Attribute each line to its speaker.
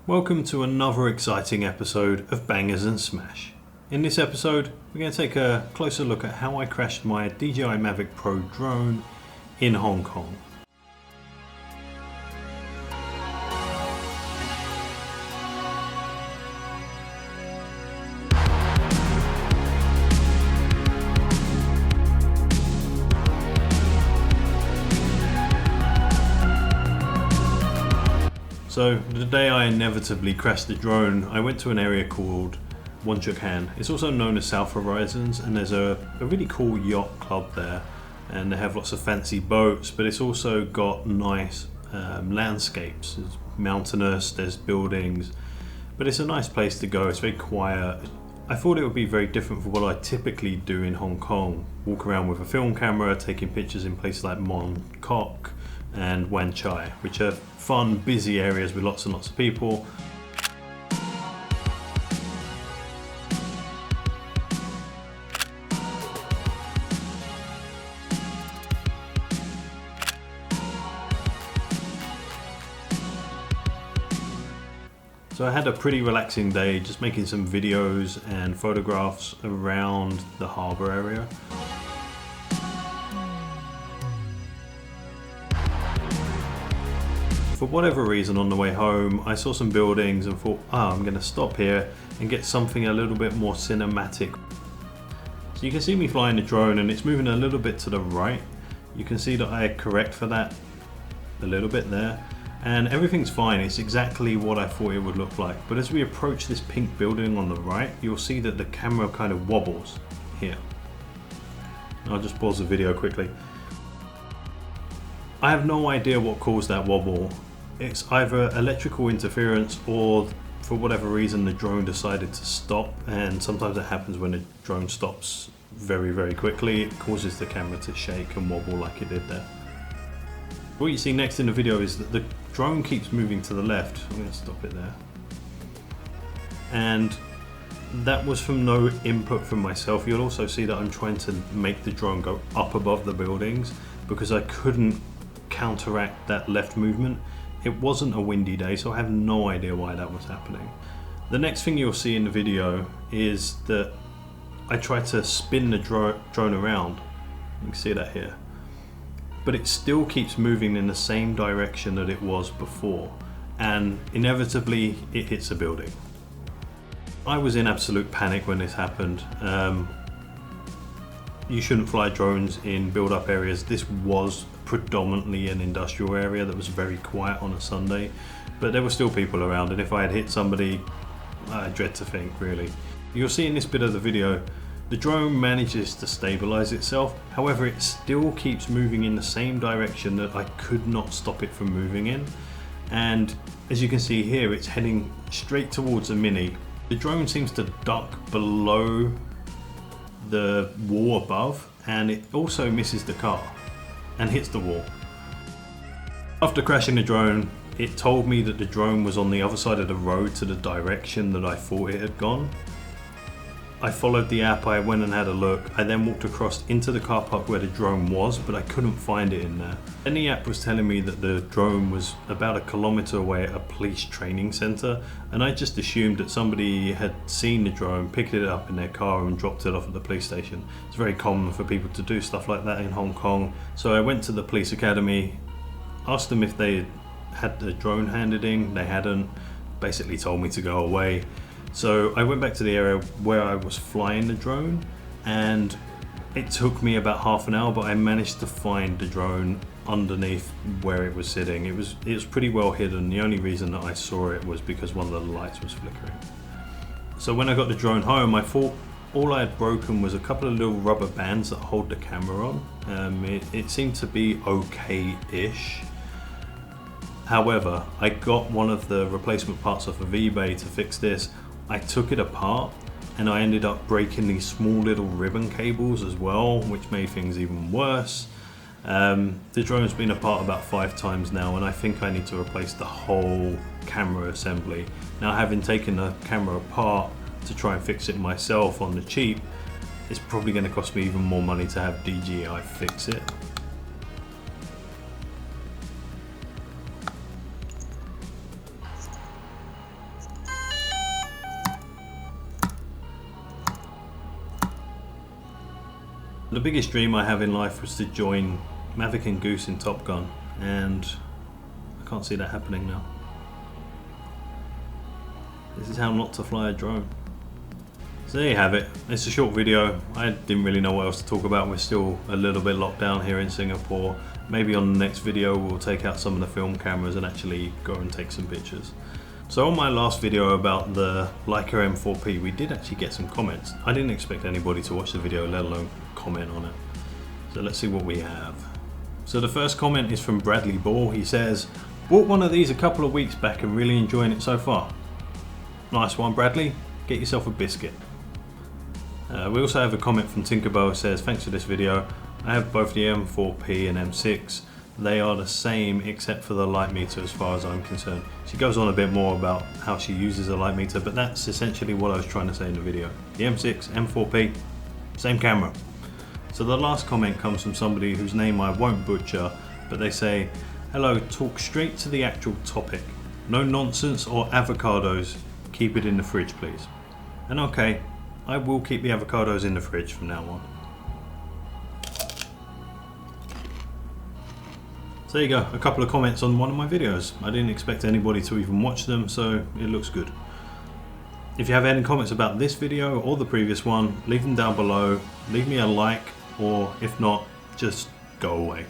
Speaker 1: Welcome to another exciting episode of Bangers and Smash. In this episode, we're going to take a closer look at how I crashed my DJI Mavic Pro drone in Hong Kong. So the day I inevitably crashed the drone, I went to an area called Wong Chuk Hang. It's also known as South Horizons, and there's a really cool yacht club there, and they have lots of fancy boats, but it's also got nice landscapes. It's mountainous, there's buildings, but it's a nice place to go. It's very quiet. I thought it would be very different from what I typically do in Hong Kong. Walk around with a film camera, taking pictures in places like Mong Kok and Wan Chai, which are fun, busy areas with lots and lots of people. So I had a pretty relaxing day, just making some videos and photographs around the harbour area. For whatever reason, on the way home, I saw some buildings and thought, I'm going to stop here and get something a little bit more cinematic. So you can see me flying the drone and it's moving a little bit to the right. You can see that I correct for that a little bit there. And everything's fine, it's exactly what I thought it would look like. But as we approach this pink building on the right, you'll see that the camera kind of wobbles here. I'll just pause the video quickly. I have no idea what caused that wobble. It's either electrical interference or for whatever reason the drone decided to stop, and sometimes it happens when a drone stops very, very quickly. It causes the camera to shake and wobble like it did there. What you see next in the video is that the drone keeps moving to the left. I'm going to stop it there. And that was from no input from myself. You'll also see that I'm trying to make the drone go up above the buildings because I couldn't counteract that left movement. It wasn't a windy day, so I have no idea why that was happening. The next thing you'll see in the video is that I tried to spin the drone around. You can see that here. But it still keeps moving in the same direction that it was before, and inevitably it hits a building. I was in absolute panic when this happened. You shouldn't fly drones in build-up areas. This was predominantly an industrial area that was very quiet on a Sunday, but there were still people around, and if I had hit somebody, I dread to think, really. You'll see in this bit of the video, the drone manages to stabilize itself. However, it still keeps moving in the same direction that I could not stop it from moving in. And as you can see here, it's heading straight towards a Mini. The drone seems to duck below the wall above, and it also misses the car and hits the wall. After crashing the drone, it told me that the drone was on the other side of the road to the direction that I thought it had gone. I followed the app, I went and had a look. I then walked across into the car park where the drone was, but I couldn't find it in there. Then the app was telling me that the drone was about 1 kilometer away at a police training center, and I just assumed that somebody had seen the drone, picked it up in their car and dropped it off at the police station. It's very common for people to do stuff like that in Hong Kong. So I went to the police academy, asked them if they had the drone handed in. They hadn't. Basically told me to go away. So I went back to the area where I was flying the drone, and it took me about half an hour, but I managed to find the drone underneath where it was sitting. It was pretty well hidden. The only reason that I saw it was because one of the lights was flickering. So when I got the drone home, I thought all I had broken was a couple of little rubber bands that hold the camera on. It seemed to be okay-ish. However, I got one of the replacement parts off of eBay to fix this. I took it apart and I ended up breaking these small little ribbon cables as well, which made things even worse. The drone's been apart about 5 times now, and I think I need to replace the whole camera assembly. Now, having taken the camera apart to try and fix it myself on the cheap, it's probably going to cost me even more money to have DJI fix it. The biggest dream I have in life was to join Mavic and Goose in Top Gun, and I can't see that happening now. This is how not to fly a drone. So there you have it. It's a short video. I didn't really know what else to talk about. We're still a little bit locked down here in Singapore. Maybe on the next video we'll take out some of the film cameras and actually go and take some pictures. So on my last video about the Leica M4P, we did actually get some comments. I didn't expect anybody to watch the video, let alone comment on it. So let's see what we have. So the first comment is from Bradley Ball. He says, bought one of these a couple of weeks back and really enjoying it so far. Nice one, Bradley. Get yourself a biscuit. We also have a comment from Tinkerbell who says, thanks for this video. I have both the M4P and M6. They are the same except for the light meter as far as I'm concerned. She goes on a bit more about how she uses a light meter, but that's essentially what I was trying to say in the video. The M6, M4P, same camera. So the last comment comes from somebody whose name I won't butcher, but they say, hello, talk straight to the actual topic. No nonsense or avocados, keep it in the fridge please. And okay, I will keep the avocados in the fridge from now on. So there you go, a couple of comments on one of my videos. I didn't expect anybody to even watch them, so it looks good. If you have any comments about this video or the previous one, leave them down below. Leave me a like, or if not, just go away.